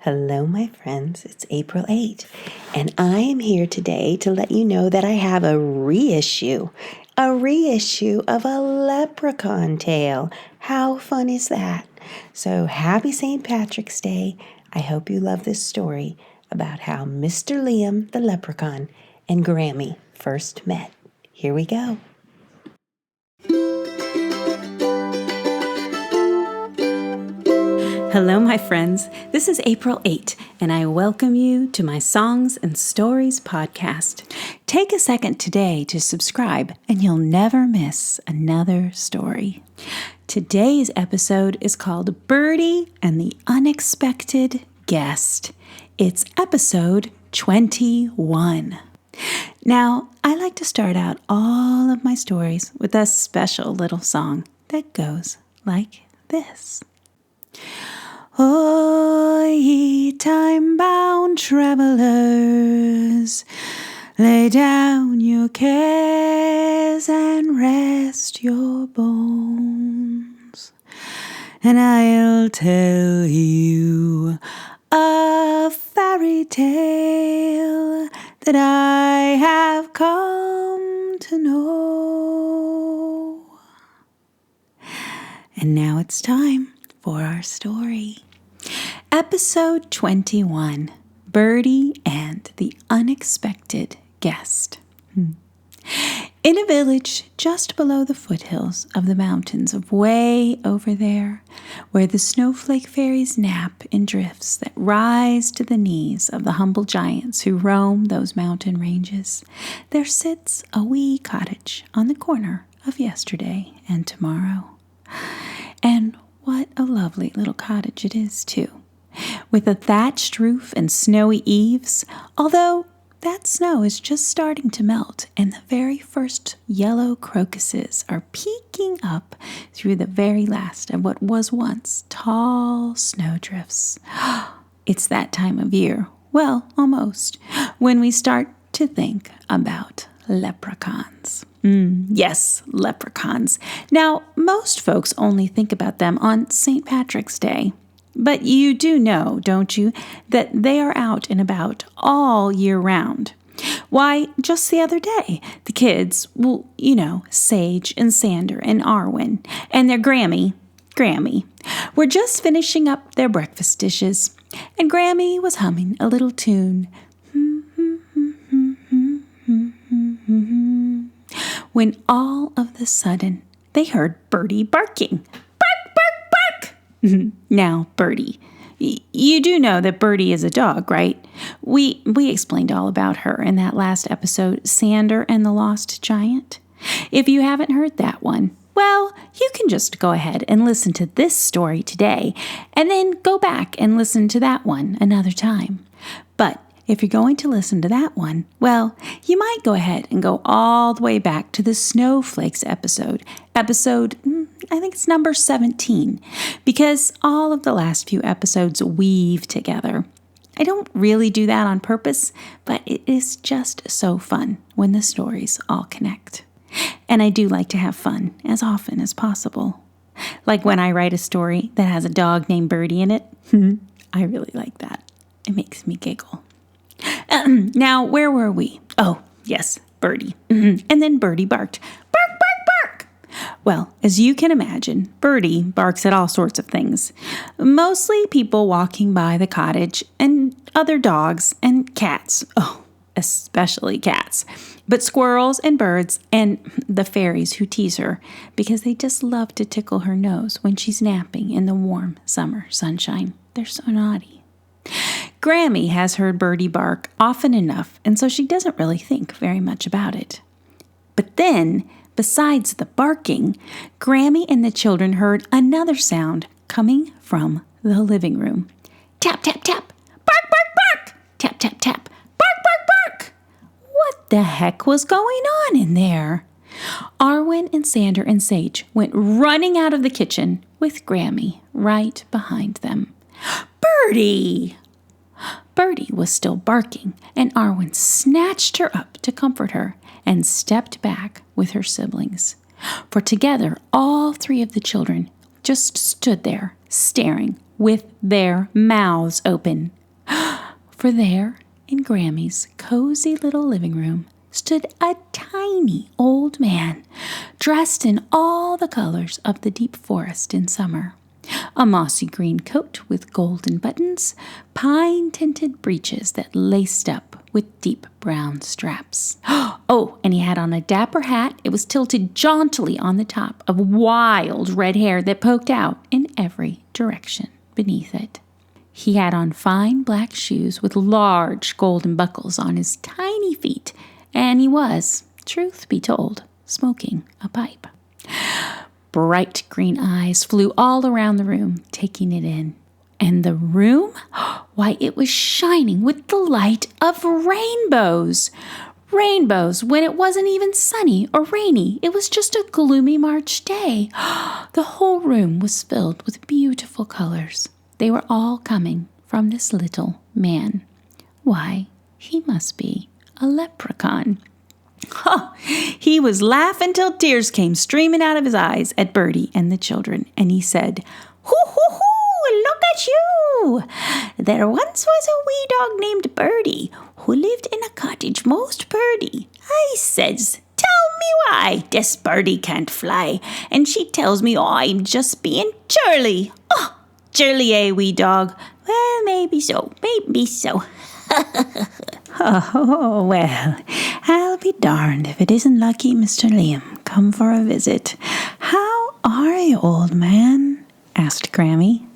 Hello, my friends. It's April 8, and I am here today to let you know that I have a reissue of a Leprechaun Tale. How fun is that? So happy St. Patrick's Day. I hope you love this story about how Mr. Liam the Leprechaun and Grammy first met. Here we go. Hello, my friends. This is April 8, and I welcome you to my Songs and Stories podcast. Take a second today to subscribe, and you'll never miss another story. Today's episode is called Birdie and the Unexpected Guest. It's episode 21. Now, I like to start out all of my stories with a special little song that goes like this. Oh, ye time-bound travelers, lay down your cares and rest your bones, and I'll tell you a fairy tale that I have come to know. And now it's time for our story. Episode 21, Birdie and the Unexpected Guest. In a village just below the foothills of the mountains of way over there, where the snowflake fairies nap in drifts that rise to the knees of the humble giants who roam those mountain ranges, there sits a wee cottage on the corner of yesterday and tomorrow. And what a lovely little cottage it is, too, with a thatched roof and snowy eaves, although that snow is just starting to melt and the very first yellow crocuses are peeking up through the very last of what was once tall snowdrifts. It's that time of year, well, almost, when we start to think about leprechauns. Yes, leprechauns. Now, most folks only think about them on St. Patrick's Day. But you do know, don't you, that they are out and about all year round. Why, just the other day, the kids, well, Sage and Sander and Arwen and their Grammy, were just finishing up their breakfast dishes, and Grammy was humming a little tune. When all of a sudden they heard Birdie barking. Bark, bark, bark! Now, Birdie. You do know that Birdie is a dog, right? We explained all about her in that last episode, Sander and the Lost Giant. If you haven't heard that one, well, you can just go ahead and listen to this story today, and then go back and listen to that one another time. But if you're going to listen to that one, well, you might go ahead and go all the way back to the Snowflakes episode, I think it's number 17, because all of the last few episodes weave together. I don't really do that on purpose, but it is just so fun when the stories all connect. And I do like to have fun as often as possible. Like when I write a story that has a dog named Birdie in it, I really like that. It makes me giggle. Now, where were we? Oh, yes, Birdie. And then Birdie barked. Bark, bark, bark! Well, as you can imagine, Birdie barks at all sorts of things. Mostly people walking by the cottage and other dogs and cats. Oh, especially cats. But squirrels and birds and the fairies who tease her because they just love to tickle her nose when she's napping in the warm summer sunshine. They're so naughty. Grammy has heard Birdie bark often enough, and so she doesn't really think very much about it. But then, besides the barking, Grammy and the children heard another sound coming from the living room. Tap, tap, tap. Bark, bark, bark. Tap, tap, tap. Bark, bark, bark. What the heck was going on in there? Arwen and Sander and Sage went running out of the kitchen with Grammy right behind them. Birdie! Birdie was still barking, and Arwen snatched her up to comfort her and stepped back with her siblings. For together, all three of the children just stood there, staring with their mouths open. For there, in Grammy's cozy little living room, stood a tiny old man, dressed in all the colors of the deep forest in summer. A mossy green coat with golden buttons, pine-tinted breeches that laced up with deep brown straps. Oh, and he had on a dapper hat. It was tilted jauntily on the top of wild red hair that poked out in every direction beneath it. He had on fine black shoes with large golden buckles on his tiny feet, and he was, truth be told, smoking a pipe. Bright green eyes flew all around the room, taking it in. And the room? Why, it was shining with the light of rainbows. Rainbows when it wasn't even sunny or rainy. It was just a gloomy March day. The whole room was filled with beautiful colors. They were all coming from this little man. Why, he must be a leprechaun. He was laughing till tears came streaming out of his eyes at Birdie and the children, and he said, "Hoo, hoo, hoo, look at you! There once was a wee dog named Birdie who lived in a cottage most purty. I says, 'Tell me why this birdie can't fly,' and she tells me I'm just being churly. Oh, churly, eh, wee dog? Well, maybe so, maybe so." "Oh, well, I'll be darned if it isn't lucky Mr. Liam come for a visit. How are you, old man?" asked Grammy.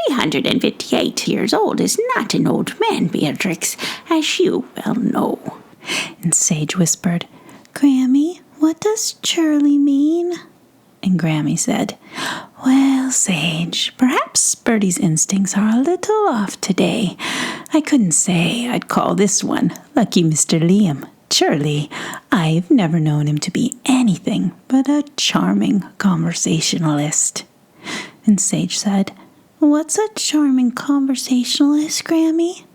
358 years old is not an old man, Beatrix, as you well know." And Sage whispered, "Grammy, what does churly mean?" And Grammy said, "Well, Sage, perhaps Birdie's instincts are a little off today. I couldn't say I'd call this one Lucky Mr. Liam. Surely, I've never known him to be anything but a charming conversationalist." And Sage said, "What's a charming conversationalist, Grammy?"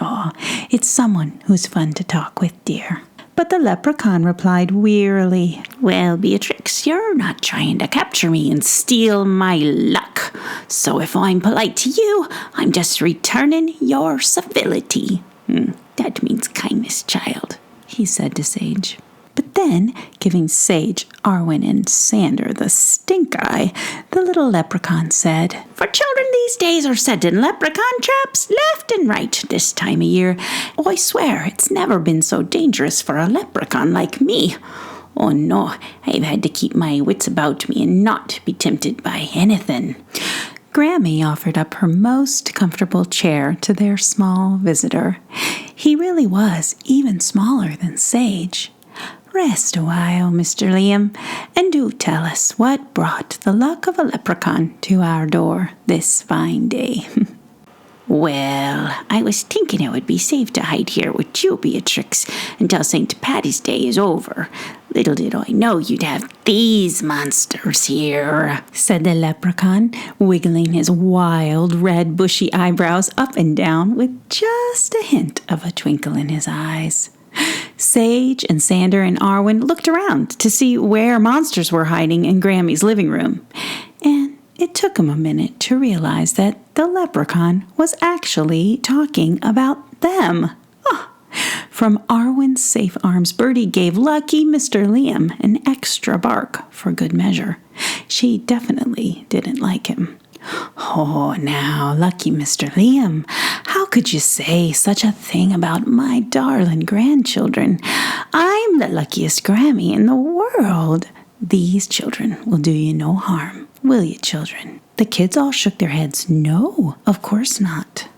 "Oh, it's someone who's fun to talk with, dear." But the leprechaun replied wearily, "Well, Beatrix, you're not trying to capture me and steal my luck. So if I'm polite to you, I'm just returning your civility." "That means kindness, child," he said to Sage. But then, giving Sage, Arwen, and Sander the stink eye, the little leprechaun said, "For children these days are set in leprechaun traps left and right this time of year. Oh, I swear it's never been so dangerous for a leprechaun like me. Oh no, I've had to keep my wits about me and not be tempted by anything." Grammy offered up her most comfortable chair to their small visitor. He really was even smaller than Sage. "Rest a while, Mr. Liam, and do tell us what brought the luck of a leprechaun to our door this fine day." "Well, I was thinking it would be safe to hide here with you, Beatrix, until St. Patty's Day is over. Little did I know you'd have these monsters here," said the leprechaun, wiggling his wild, red, bushy eyebrows up and down with just a hint of a twinkle in his eyes. Sage and Sander and Arwen looked around to see where monsters were hiding in Grammy's living room, and it took them a minute to realize that the leprechaun was actually talking about them. From Arwen's safe arms, Birdie gave lucky Mr. Liam an extra bark for good measure. She definitely didn't like him. "Oh, now, lucky Mr. Liam, how could you say such a thing about my darling grandchildren? I'm the luckiest Grammy in the world. These children will do you no harm, will you, children?" The kids all shook their heads. "No, of course not."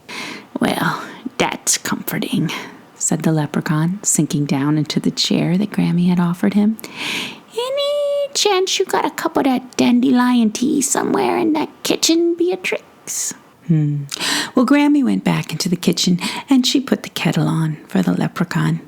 "Well, that's comforting," said the leprechaun, sinking down into the chair that Grammy had offered him. "Any chance you got a cup of that dandelion tea somewhere in that kitchen, Beatrix?" Well, Grammy went back into the kitchen, and she put the kettle on for the leprechaun.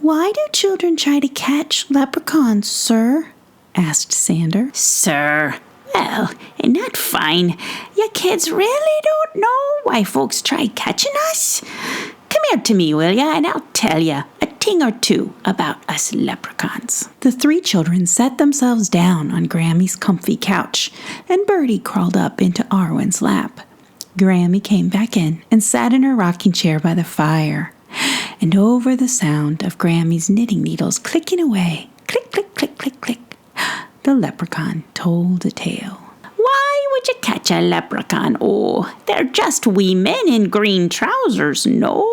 Why do children try to catch leprechauns, sir?" asked Sander. "Sir? Well, isn't that fine? You kids really don't know why folks try catching us? Come here to me, will ya, and I'll tell ya. A ting or two about us leprechauns." The three children sat themselves down on Grammy's comfy couch, and Birdie crawled up into Arwen's lap. Grammy came back in and sat in her rocking chair by the fire. And over the sound of Grammy's knitting needles clicking away, click, click, click, click, click, the leprechaun told a tale. "Why would you catch a leprechaun? Oh, they're just wee men in green trousers, no?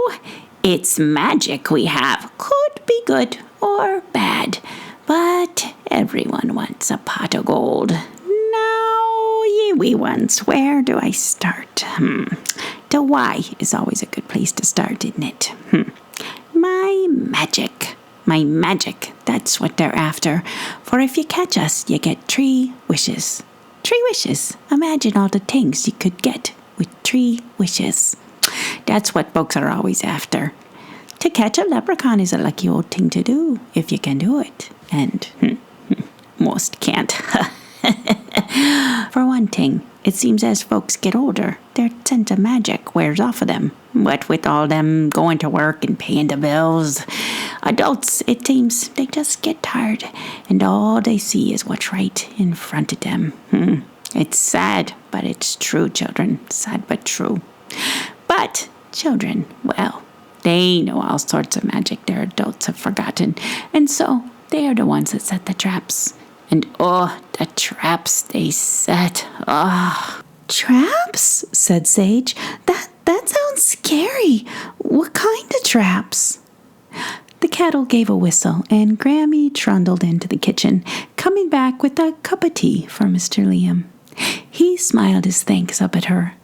It's magic we have. Could be good or bad, but everyone wants a pot of gold. Now, ye wee ones, where do I start? The why is always a good place to start, isn't it? My magic, that's what they're after. For if you catch us, you get 3 wishes. 3 wishes. Imagine all the things you could get with 3 wishes. That's what folks are always after. To catch a leprechaun is a lucky old thing to do, if you can do it. And most can't. For one thing, it seems as folks get older, their sense of magic wears off of them. What with all them going to work and paying the bills, adults, it seems, they just get tired, and all they see is what's right in front of them. It's sad, but it's true, children. Sad but true. But children, well, they know all sorts of magic their adults have forgotten, and so they are the ones that set the traps. And the traps they set. "Traps?" said Sage. That sounds scary. What kind of traps?" The kettle gave a whistle, and Grammy trundled into the kitchen, coming back with a cup of tea for Mr. Liam. He smiled his thanks up at her,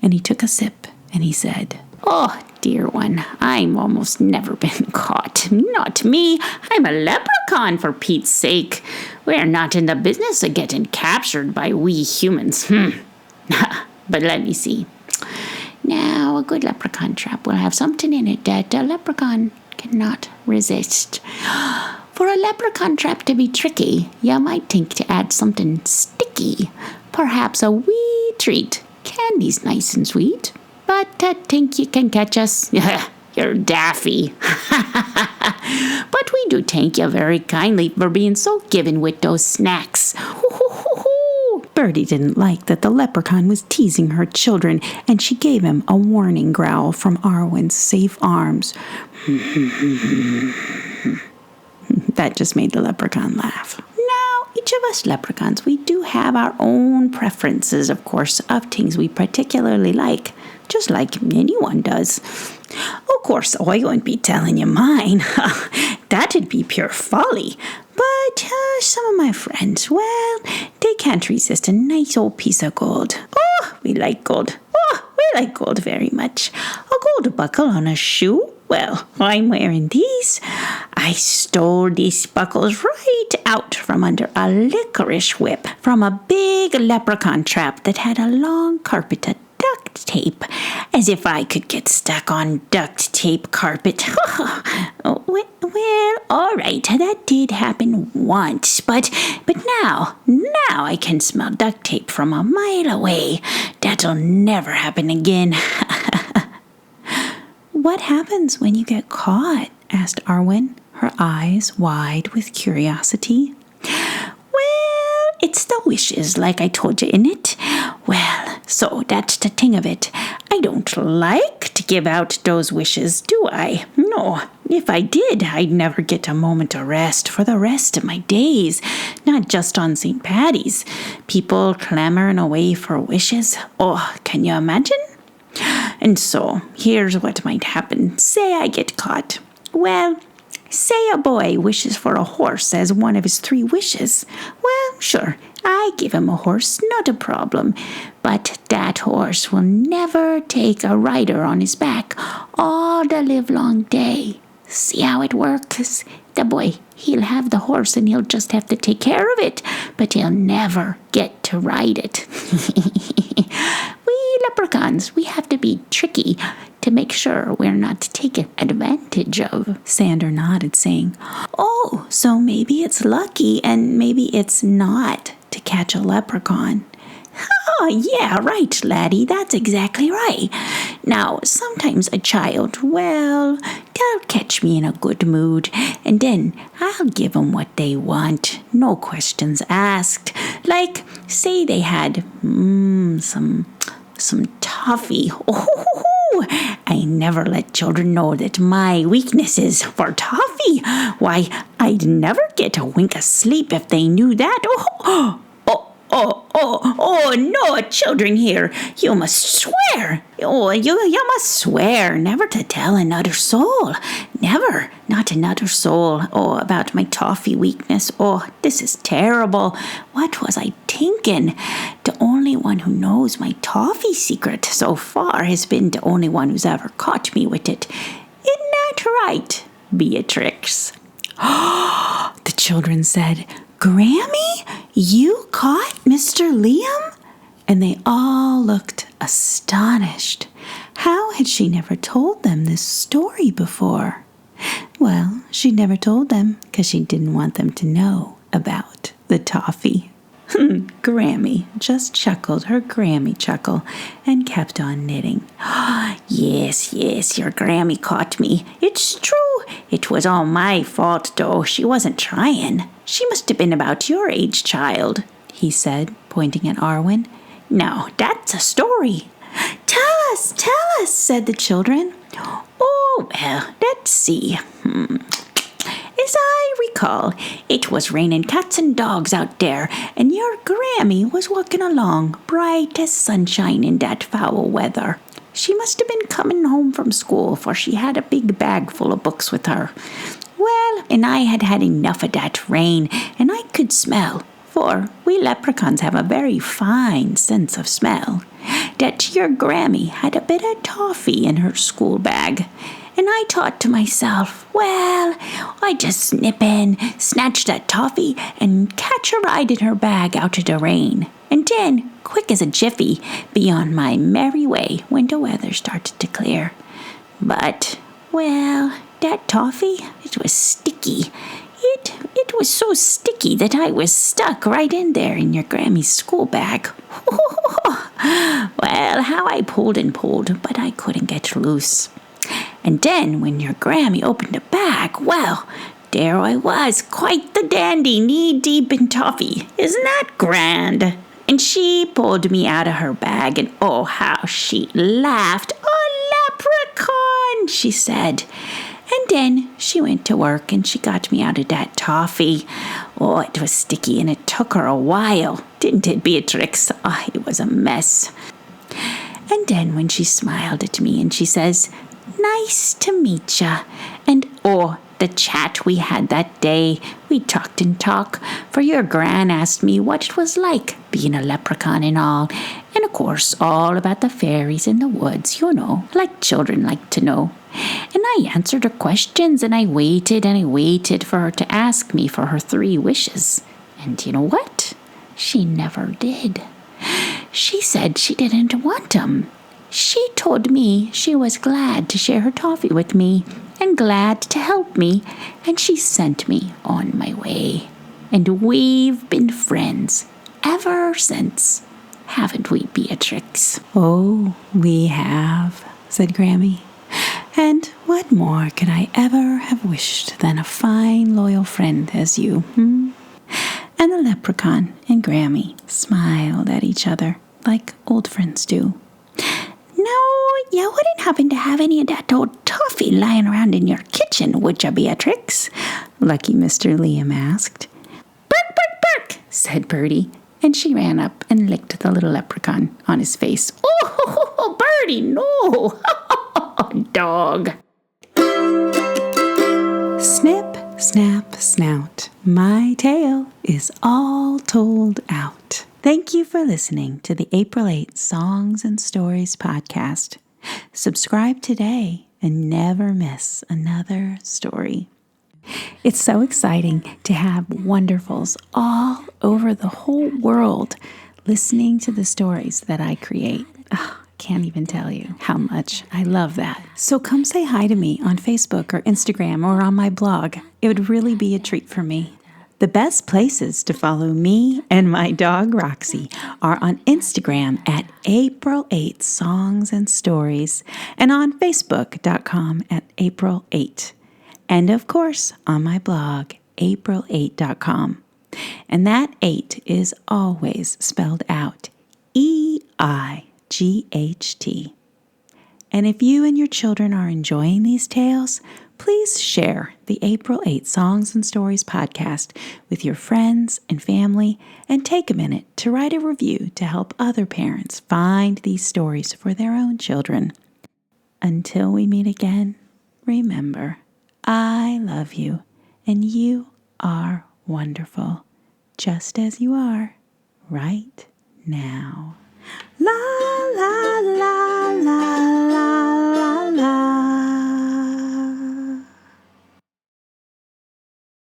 and he took a sip, and he said, "Oh, dear one, I'm almost never been caught. Not me. I'm a leprechaun, for Pete's sake. We're not in the business of getting captured by we humans. But let me see. Now, a good leprechaun trap will have something in it that a leprechaun cannot resist. For a leprechaun trap to be tricky, you might think to add something sticky. Perhaps a wee treat. Candy's nice and sweet. But to think you can catch us? You're daffy. But we do thank you very kindly for being so given with those snacks." Birdie didn't like that the leprechaun was teasing her children, and she gave him a warning growl from Arwen's safe arms. That just made the leprechaun laugh. Now, each of us leprechauns, we do have our own preferences, of course, of things we particularly like, just like anyone does. Of course, I won't be telling you mine. That'd be pure folly. But some of my friends, well, they can't resist a nice old piece of gold. We like gold. We like gold very much. A gold buckle on a shoe? Well, I'm wearing these. I stole these buckles right out from under a licorice whip from a big leprechaun trap that had a long carpet of duct tape. As if I could get stuck on duct tape carpet. Well, all right, that did happen once, but now I can smell duct tape from a mile away. That'll never happen again. "What happens when you get caught?" asked Arwen, her eyes wide with curiosity. "Well, it's the wishes, like I told you, innit? Well, so that's the thing of it. I don't like to give out those wishes, do I? No, if I did, I'd never get a moment of rest for the rest of my days, not just on St. Paddy's. People clamoring away for wishes. Can you imagine? And so, here's what might happen. Say I get caught. Well, say a boy wishes for a horse as one of his 3 wishes. Well, sure, I give him a horse, not a problem. But that horse will never take a rider on his back all the livelong day. See how it works? The boy, he'll have the horse and he'll just have to take care of it, but he'll never get to ride it. We leprechauns, we have to be tricky to make sure we're not taken advantage of." Sander nodded, saying, "So maybe it's lucky and maybe it's not to catch a leprechaun." Oh, yeah, right, laddie, that's exactly right. Now, sometimes a child, well, they'll catch me in a good mood, and then I'll give 'em what they want, no questions asked. Like, say they had, some toffee. Oh, I never let children know that my weakness is for toffee. Why, I'd never get a wink of sleep if they knew that. Oh, no, children here. You must swear. Oh, you must swear never to tell another soul. Never, not another soul. Oh, about my toffee weakness. Oh, this is terrible. What was I thinking? The only one who knows my toffee secret so far has been the only one who's ever caught me with it. Isn't that right, Beatrix? The children said, Grammy, you caught Mr. Liam? And they all looked astonished. How had she never told them this story before? Well, she never told them because she didn't want them to know about the toffee. Grammy just chuckled her Grammy chuckle and kept on knitting. Yes, your Grammy caught me. It's true. It was all my fault, though. She wasn't trying. She must have been about your age, child, he said, pointing at Arwen. Now, that's a story. Tell us, said the children. Oh, well, let's see. As I recall, it was raining cats and dogs out there, and your Grammy was walking along, bright as sunshine in that foul weather. She must have been coming home from school, for she had a big bag full of books with her. Well, and I had had enough of that rain, and I could smell, for we leprechauns have a very fine sense of smell, that your Grammy had a bit of toffee in her school bag. And I thought to myself, well, I just snip in, snatch that toffee, and catch a ride in her bag out of the rain. And then, quick as a jiffy, be on my merry way when the weather started to clear. But, well, that toffee, it was sticky. It was so sticky that I was stuck right in there in your Grammy's school bag. Well, how I pulled and pulled, but I couldn't get loose. And then when your Grammy opened the bag, well, there I was, quite the dandy, knee-deep in toffee. Isn't that grand? And she pulled me out of her bag, and oh, how she laughed. Oh, leprechaun, she said. And then she went to work, and she got me out of that toffee. Oh, it was sticky, and it took her a while. Didn't it, Beatrix? Oh, it was a mess. And then when she smiled at me, and she says, nice to meet ya. And oh, the chat we had that day. We talked and talked, for your gran asked me what it was like being a leprechaun and all. And of course, all about the fairies in the woods, you know, like children like to know. And I answered her questions, and I waited for her to ask me for her 3 wishes. And you know what? She never did. She said she didn't want 'em. She told me she was glad to share her toffee with me and glad to help me, and she sent me on my way. And we've been friends ever since, haven't we, Beatrix? Oh, we have, said Grammy. And what more could I ever have wished than a fine, loyal friend as you, And the leprechaun and Grammy smiled at each other like old friends do. No, you wouldn't happen to have any of that old toffee lying around in your kitchen, would you, Beatrix? Lucky Mr. Liam asked. Bark, bark, bark, said Birdie, and she ran up and licked the little leprechaun on his face. Oh, Birdie, no! Dog. Snip, snap, snout, my tale is all told out. Thank you for listening to the April 8th Songs and Stories podcast. Subscribe today and never miss another story. It's so exciting to have wonderfuls all over the whole world listening to the stories that I create. Can't even tell you how much I love that. So come say hi to me on Facebook or Instagram or on my blog. It would really be a treat for me. The best places to follow me and my dog Roxy are on Instagram at April 8 Songs and Stories and on Facebook.com at April 8. And of course, on my blog, April8.com. And that 8 is always spelled out EIGHT. And if you and your children are enjoying these tales, please share the April 8 Songs and Stories podcast with your friends and family and take a minute to write a review to help other parents find these stories for their own children. Until we meet again, remember, I love you and you are wonderful, just as you are right now. La la.